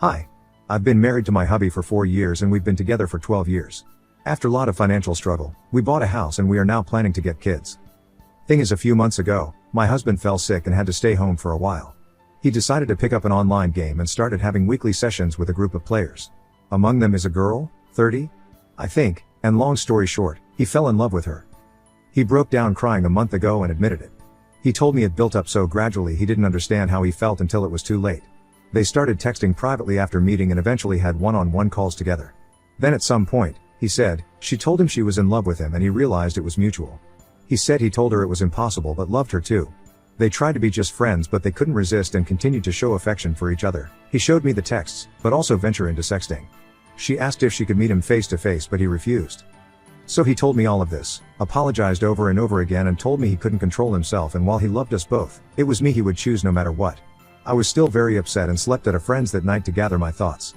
Hi. I've been married to my hubby for 4 years and we've been together for 12 years. After a lot of financial struggle, we bought a house and we are now planning to get kids. Thing is, a few months ago, my husband fell sick and had to stay home for a while. He decided to pick up an online game and started having weekly sessions with a group of players. Among them is a girl, 30, I think, and long story short, he fell in love with her. He broke down crying a month ago and admitted it. He told me it built up so gradually he didn't understand how he felt until it was too late. They started texting privately after meeting and eventually had one-on-one calls together. Then at some point, he said, she told him she was in love with him and he realized it was mutual. He said he told her it was impossible but loved her too. They tried to be just friends but they couldn't resist and continued to show affection for each other. He showed me the texts, but also venture into sexting. She asked if she could meet him face to face but he refused. So he told me all of this, apologized over and over again and told me he couldn't control himself and while he loved us both, it was me he would choose no matter what. I was still very upset and slept at a friend's that night to gather my thoughts.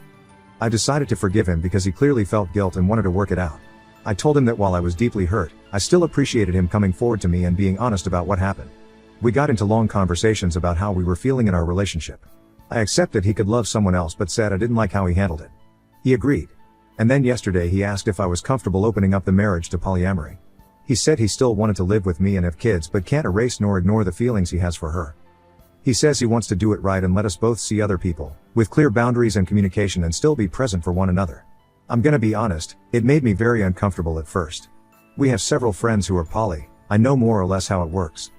I decided to forgive him because he clearly felt guilt and wanted to work it out. I told him that while I was deeply hurt, I still appreciated him coming forward to me and being honest about what happened. We got into long conversations about how we were feeling in our relationship. I accepted he could love someone else but said I didn't like how he handled it. He agreed. And then yesterday he asked if I was comfortable opening up the marriage to polyamory. He said he still wanted to live with me and have kids but can't erase nor ignore the feelings he has for her. He says he wants to do it right and let us both see other people, with clear boundaries and communication and still be present for one another. I'm gonna be honest, it made me very uncomfortable at first. We have several friends who are poly, I know more or less how it works.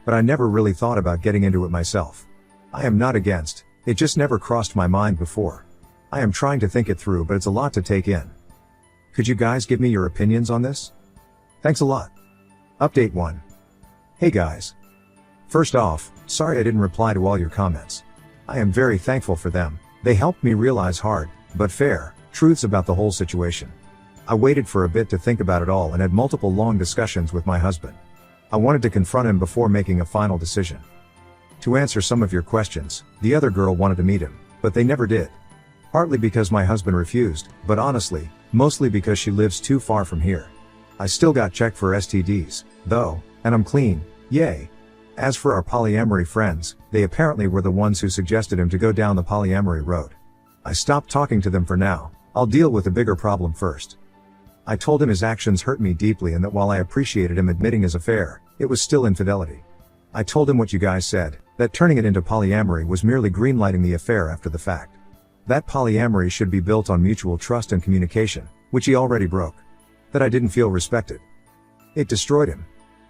But I never really thought about getting into it myself. I am not against, it just never crossed my mind before. I am trying to think it through but it's a lot to take in. Could you guys give me your opinions on this? Thanks a lot. Update 1. Hey guys. First off, sorry I didn't reply to all your comments. I am very thankful for them. They helped me realize hard, but fair, truths about the whole situation. I waited for a bit to think about it all and had multiple long discussions with my husband. I wanted to confront him before making a final decision. To answer some of your questions, the other girl wanted to meet him, but they never did. Partly because my husband refused, but honestly, mostly because she lives too far from here. I still got checked for STDs, though, and I'm clean, yay. As for our polyamory friends, they apparently were the ones who suggested him to go down the polyamory road. I stopped talking to them for now, I'll deal with the bigger problem first. I told him his actions hurt me deeply and that while I appreciated him admitting his affair, it was still infidelity. I told him what you guys said, that turning it into polyamory was merely greenlighting the affair after the fact. That polyamory should be built on mutual trust and communication, which he already broke. That I didn't feel respected. It destroyed him.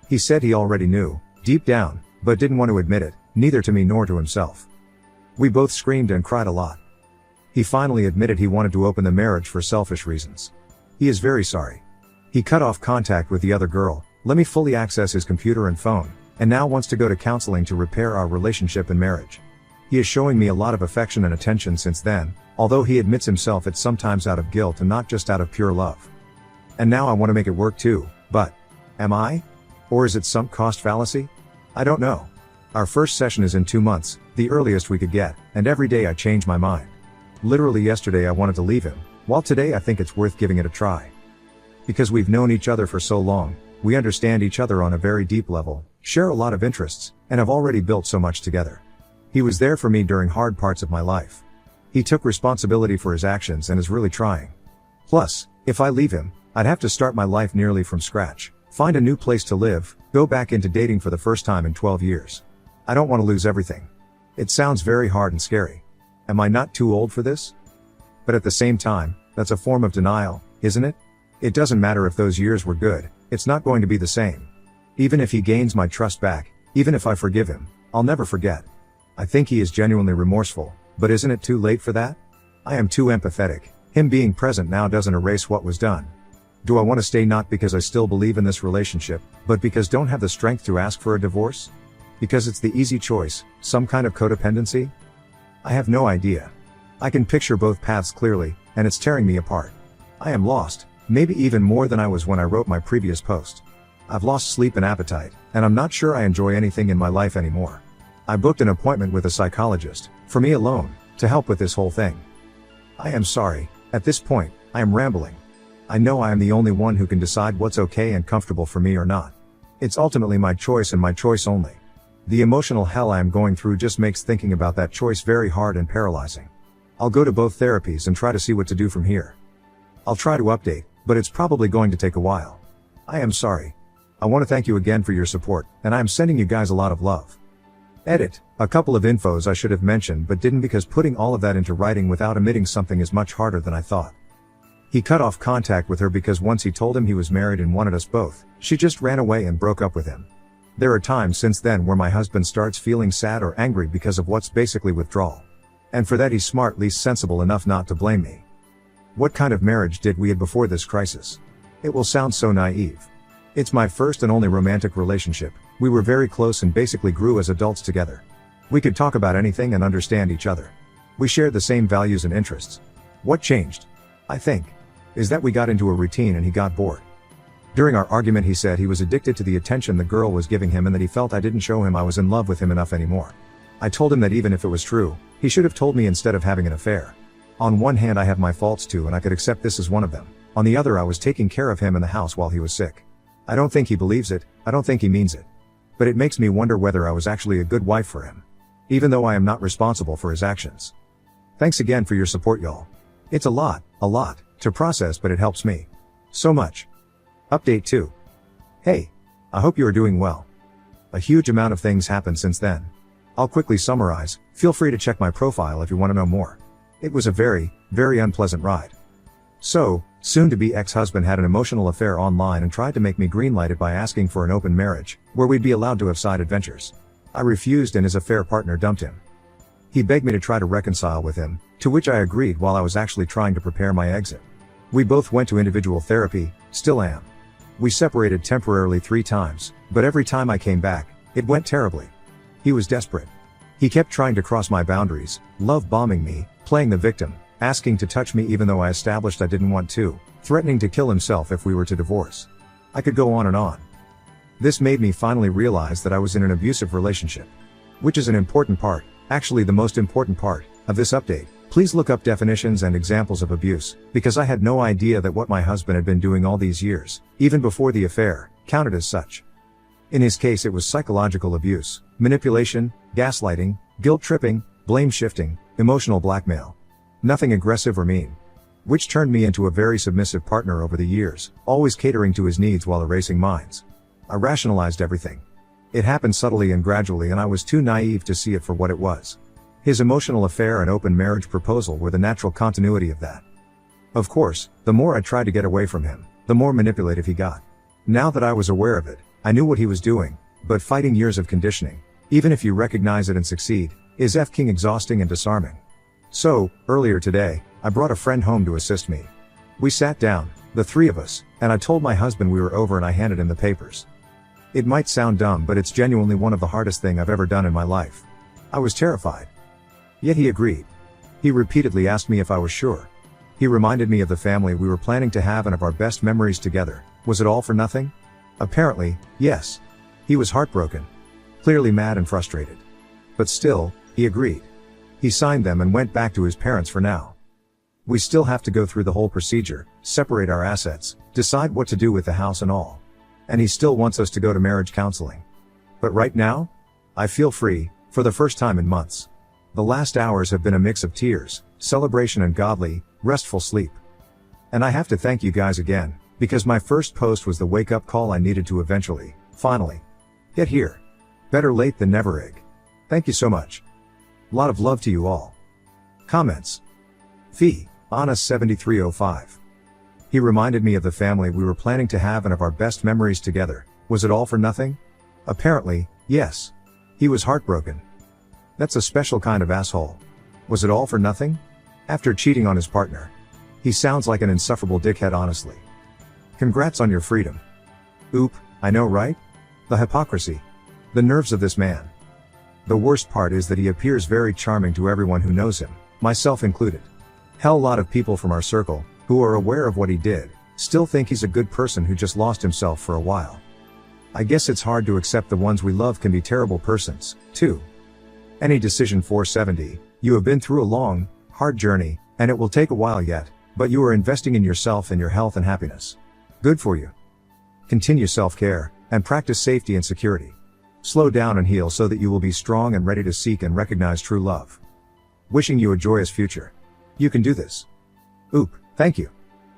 He said he already knew, deep down, but didn't want to admit it, neither to me nor to himself. We both screamed and cried a lot. He finally admitted he wanted to open the marriage for selfish reasons. He is very sorry. He cut off contact with the other girl, let me fully access his computer and phone, and now wants to go to counseling to repair our relationship and marriage. He is showing me a lot of affection and attention since then, although he admits himself it's sometimes out of guilt and not just out of pure love. And now I want to make it work too, but, am I? Or is it sunk cost fallacy? I don't know. Our first session is in 2 months, the earliest we could get, and every day I change my mind. Literally yesterday I wanted to leave him, while today I think it's worth giving it a try. Because we've known each other for so long, we understand each other on a very deep level, share a lot of interests, and have already built so much together. He was there for me during hard parts of my life. He took responsibility for his actions and is really trying. Plus, if I leave him, I'd have to start my life nearly from scratch. Find a new place to live, go back into dating for the first time in 12 years. I don't want to lose everything. It sounds very hard and scary. Am I not too old for this? But at the same time, that's a form of denial, isn't it? It doesn't matter if those years were good, it's not going to be the same. Even if he gains my trust back, even if I forgive him, I'll never forget. I think he is genuinely remorseful, but isn't it too late for that? I am too empathetic. Him being present now doesn't erase what was done. Do I want to stay not because I still believe in this relationship, but because don't have the strength to ask for a divorce? Because it's the easy choice, some kind of codependency? I have no idea. I can picture both paths clearly, and it's tearing me apart. I am lost, maybe even more than I was when I wrote my previous post. I've lost sleep and appetite, and I'm not sure I enjoy anything in my life anymore. I booked an appointment with a psychologist, for me alone, to help with this whole thing. I am sorry, at this point, I am rambling. I know I am the only one who can decide what's okay and comfortable for me or not. It's ultimately my choice and my choice only. The emotional hell I am going through just makes thinking about that choice very hard and paralyzing. I'll go to both therapies and try to see what to do from here. I'll try to update, but it's probably going to take a while. I am sorry. I want to thank you again for your support, and I am sending you guys a lot of love. Edit. A couple of infos I should have mentioned but didn't because putting all of that into writing without omitting something is much harder than I thought. He cut off contact with her because once he told him he was married and wanted us both, she just ran away and broke up with him. There are times since then where my husband starts feeling sad or angry because of what's basically withdrawal. And for that he's smart, least sensible enough not to blame me. What kind of marriage did we have before this crisis? It will sound so naive. It's my first and only romantic relationship. We were very close and basically grew as adults together. We could talk about anything and understand each other. We shared the same values and interests. What changed, I think, is that we got into a routine and he got bored. During our argument he said he was addicted to the attention the girl was giving him and that he felt I didn't show him I was in love with him enough anymore. I told him that even if it was true, he should have told me instead of having an affair. On one hand I have my faults too and I could accept this as one of them. On the other I was taking care of him in the house while he was sick. I don't think he believes it, I don't think he means it. But it makes me wonder whether I was actually a good wife for him. Even though I am not responsible for his actions. Thanks again for your support y'all. It's a lot to process but it helps me. So much. Update 2. Hey. I hope you are doing well. A huge amount of things happened since then. I'll quickly summarize, feel free to check my profile if you want to know more. It was a very unpleasant ride. So, soon-to-be ex-husband had an emotional affair online and tried to make me greenlight it by asking for an open marriage, where we'd be allowed to have side adventures. I refused and his affair partner dumped him. He begged me to try to reconcile with him, to which I agreed while I was actually trying to prepare my exit. We both went to individual therapy, still am. We separated temporarily 3 times, but every time I came back, it went terribly. He was desperate. He kept trying to cross my boundaries, love bombing me, playing the victim, asking to touch me even though I established I didn't want to, threatening to kill himself if we were to divorce. I could go on and on. This made me finally realize that I was in an abusive relationship. Which is an important part, actually the most important part, of this update. Please look up definitions and examples of abuse, because I had no idea that what my husband had been doing all these years, even before the affair, counted as such. In his case it was psychological abuse, manipulation, gaslighting, guilt-tripping, blame-shifting, emotional blackmail. Nothing aggressive or mean. Which turned me into a very submissive partner over the years, always catering to his needs while erasing mine. I rationalized everything. It happened subtly and gradually and I was too naive to see it for what it was. His emotional affair and open marriage proposal were the natural continuity of that. Of course, the more I tried to get away from him, the more manipulative he got. Now that I was aware of it, I knew what he was doing, but fighting years of conditioning, even if you recognize it and succeed, is f***ing exhausting and disarming. So, earlier today, I brought a friend home to assist me. We sat down, the 3 of us, and I told my husband we were over and I handed him the papers. It might sound dumb but it's genuinely one of the hardest things I've ever done in my life. I was terrified. Yet he agreed. He repeatedly asked me if I was sure. He reminded me of the family we were planning to have and of our best memories together. Was it all for nothing? Apparently, yes. He was heartbroken. Clearly mad and frustrated. But still, he agreed. He signed them and went back to his parents for now. We still have to go through the whole procedure, separate our assets, decide what to do with the house and all. And he still wants us to go to marriage counseling. But right now, I feel free, for the first time in months. The last hours have been a mix of tears, celebration and godly, restful sleep. And I have to thank you guys again, because my first post was the wake-up call I needed to eventually, finally, get here. Better late than never, Ig. Thank you so much. Lot of love to you all. Comments. Fee, Anna7305. He reminded me of the family we were planning to have and of our best memories together. Was it all for nothing? Apparently, yes. He was heartbroken. That's a special kind of asshole. Was it all for nothing? After cheating on his partner. He sounds like an insufferable dickhead honestly. Congrats on your freedom. Oop, I know right? The hypocrisy. The nerves of this man. The worst part is that he appears very charming to everyone who knows him, myself included. Hell, a lot of people from our circle, who are aware of what he did, still think he's a good person who just lost himself for a while. I guess it's hard to accept the ones we love can be terrible persons, too. Any decision 470, you have been through a long, hard journey, and it will take a while yet, but you are investing in yourself and your health and happiness. Good for you. Continue self-care, and practice safety and security. Slow down and heal so that you will be strong and ready to seek and recognize true love. Wishing you a joyous future. You can do this. Oop, thank you.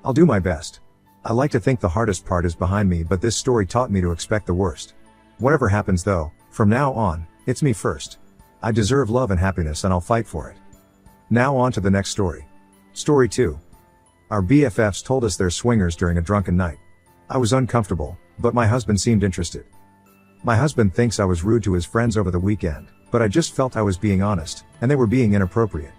I'll do my best. I like to think the hardest part is behind me, but this story taught me to expect the worst. Whatever happens though, from now on, it's me first. I deserve love and happiness and I'll fight for it. Now on to the next story. Story 2. Our BFFs told us they're swingers during a drunken night. I was uncomfortable, but my husband seemed interested. My husband thinks I was rude to his friends over the weekend, but I just felt I was being honest, and they were being inappropriate.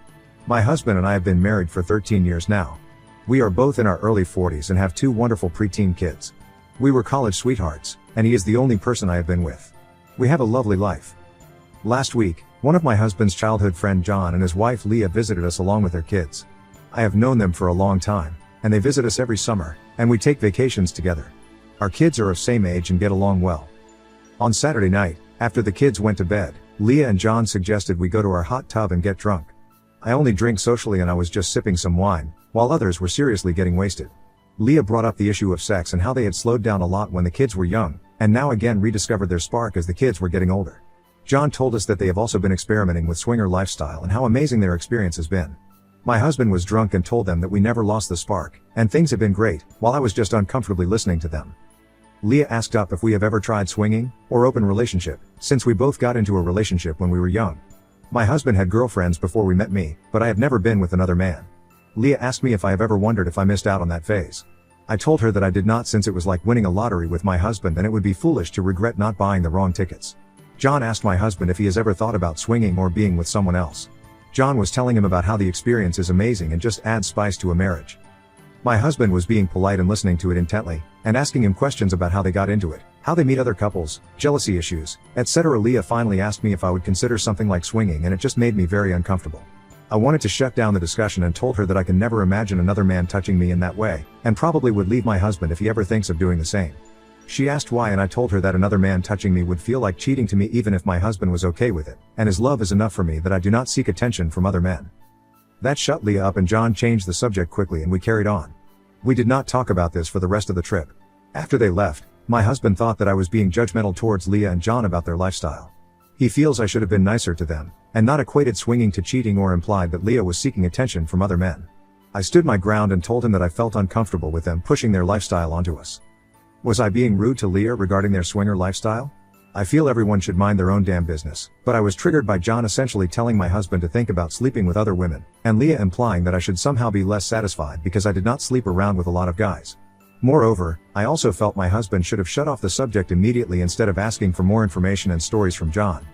My husband and I have been married for 13 years now. We are both in our early 40s and have 2 wonderful preteen kids. We were college sweethearts, and he is the only person I have been with. We have a lovely life. Last week, one of my husband's childhood friend John and his wife Leah visited us along with their kids. I have known them for a long time, and they visit us every summer, and we take vacations together. Our kids are of same age and get along well. On Saturday night, after the kids went to bed, Leah and John suggested we go to our hot tub and get drunk. I only drink socially and I was just sipping some wine, while others were seriously getting wasted. Leah brought up the issue of sex and how they had slowed down a lot when the kids were young, and now again rediscovered their spark as the kids were getting older. John told us that they have also been experimenting with swinger lifestyle and how amazing their experience has been. My husband was drunk and told them that we never lost the spark, and things have been great, while I was just uncomfortably listening to them. Leah asked up if we have ever tried swinging, or open relationship, since we both got into a relationship when we were young. My husband had girlfriends before we met me, but I have never been with another man. Leah asked me if I have ever wondered if I missed out on that phase. I told her that I did not, since it was like winning a lottery with my husband and it would be foolish to regret not buying the wrong tickets. John asked my husband if he has ever thought about swinging or being with someone else. John was telling him about how the experience is amazing and just adds spice to a marriage. My husband was being polite and listening to it intently, and asking him questions about how they got into it, how they meet other couples, jealousy issues, etc. Leah finally asked me if I would consider something like swinging, and it just made me very uncomfortable. I wanted to shut down the discussion and told her that I can never imagine another man touching me in that way, and probably would leave my husband if he ever thinks of doing the same. She asked why, and I told her that another man touching me would feel like cheating to me even if my husband was okay with it, and his love is enough for me that I do not seek attention from other men. That shut Leah up and John changed the subject quickly and we carried on. We did not talk about this for the rest of the trip. After they left, my husband thought that I was being judgmental towards Leah and John about their lifestyle. He feels I should have been nicer to them, and not equated swinging to cheating or implied that Leah was seeking attention from other men. I stood my ground and told him that I felt uncomfortable with them pushing their lifestyle onto us. Was I being rude to Leah regarding their swinger lifestyle? I feel everyone should mind their own damn business, but I was triggered by John essentially telling my husband to think about sleeping with other women, and Leah implying that I should somehow be less satisfied because I did not sleep around with a lot of guys. Moreover, I also felt my husband should have shut off the subject immediately instead of asking for more information and stories from John.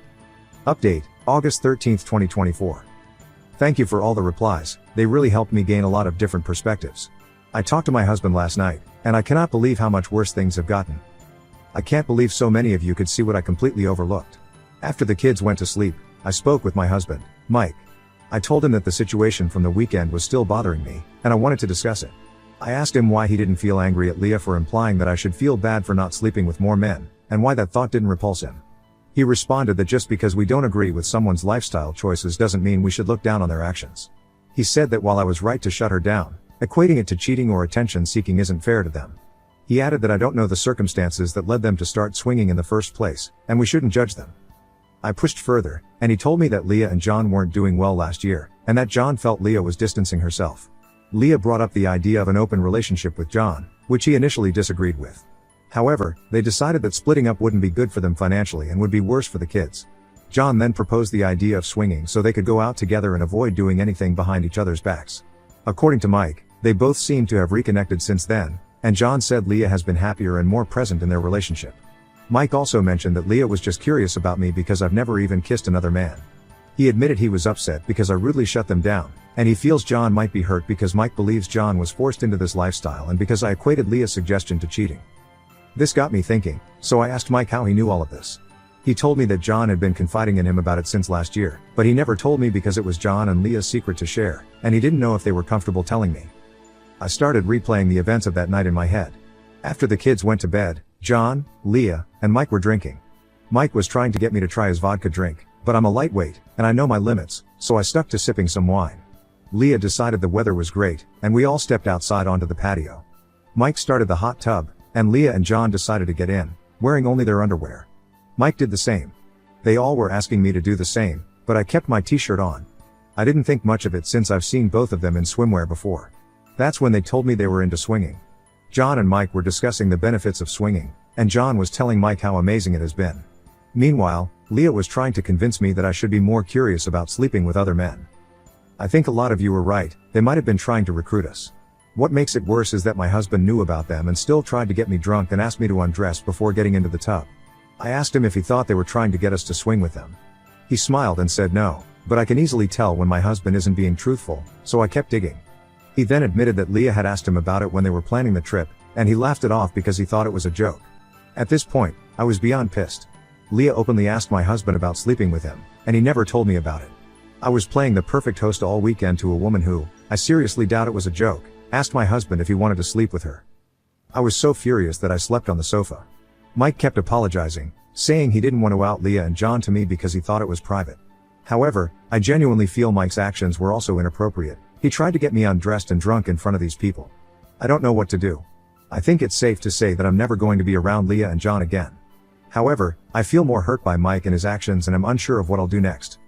Update, August 13, 2024. Thank you for all the replies, they really helped me gain a lot of different perspectives. I talked to my husband last night, and I cannot believe how much worse things have gotten. I can't believe so many of you could see what I completely overlooked. After the kids went to sleep, I spoke with my husband, Mike. I told him that the situation from the weekend was still bothering me, and I wanted to discuss it. I asked him why he didn't feel angry at Leah for implying that I should feel bad for not sleeping with more men, and why that thought didn't repulse him. He responded that just because we don't agree with someone's lifestyle choices doesn't mean we should look down on their actions. He said that while I was right to shut her down, equating it to cheating or attention seeking isn't fair to them. He added that I don't know the circumstances that led them to start swinging in the first place, and we shouldn't judge them. I pushed further, and he told me that Leah and John weren't doing well last year, and that John felt Leah was distancing herself. Leah brought up the idea of an open relationship with John, which he initially disagreed with. However, they decided that splitting up wouldn't be good for them financially and would be worse for the kids. John then proposed the idea of swinging so they could go out together and avoid doing anything behind each other's backs. According to Mike, they both seem to have reconnected since then, and John said Leah has been happier and more present in their relationship. Mike also mentioned that Leah was just curious about me because I've never even kissed another man. He admitted he was upset because I rudely shut them down, and he feels John might be hurt because Mike believes John was forced into this lifestyle and because I equated Leah's suggestion to cheating. This got me thinking, so I asked Mike how he knew all of this. He told me that John had been confiding in him about it since last year, but he never told me because it was John and Leah's secret to share, and he didn't know if they were comfortable telling me. I started replaying the events of that night in my head. After the kids went to bed, John, Leah, and Mike were drinking. Mike was trying to get me to try his vodka drink, but I'm a lightweight, and I know my limits, so I stuck to sipping some wine. Leah decided the weather was great, and we all stepped outside onto the patio. Mike started the hot tub, and Leah and John decided to get in, wearing only their underwear. Mike did the same. They all were asking me to do the same, but I kept my t-shirt on. I didn't think much of it since I've seen both of them in swimwear before. That's when they told me they were into swinging. John and Mike were discussing the benefits of swinging, and John was telling Mike how amazing it has been. Meanwhile, Leah was trying to convince me that I should be more curious about sleeping with other men. I think a lot of you were right, they might have been trying to recruit us. What makes it worse is that my husband knew about them and still tried to get me drunk and asked me to undress before getting into the tub. I asked him if he thought they were trying to get us to swing with them. He smiled and said no, but I can easily tell when my husband isn't being truthful, so I kept digging. He then admitted that Leah had asked him about it when they were planning the trip, and he laughed it off because he thought it was a joke. At this point, I was beyond pissed. Leah openly asked my husband about sleeping with him, and he never told me about it. I was playing the perfect host all weekend to a woman who, I seriously doubt it was a joke, asked my husband if he wanted to sleep with her. I was so furious that I slept on the sofa. Mike kept apologizing, saying he didn't want to out Leah and John to me because he thought it was private. However, I genuinely feel Mike's actions were also inappropriate. He tried to get me undressed and drunk in front of these people. I don't know what to do. I think it's safe to say that I'm never going to be around Leah and John again. However, I feel more hurt by Mike and his actions and I'm unsure of what I'll do next.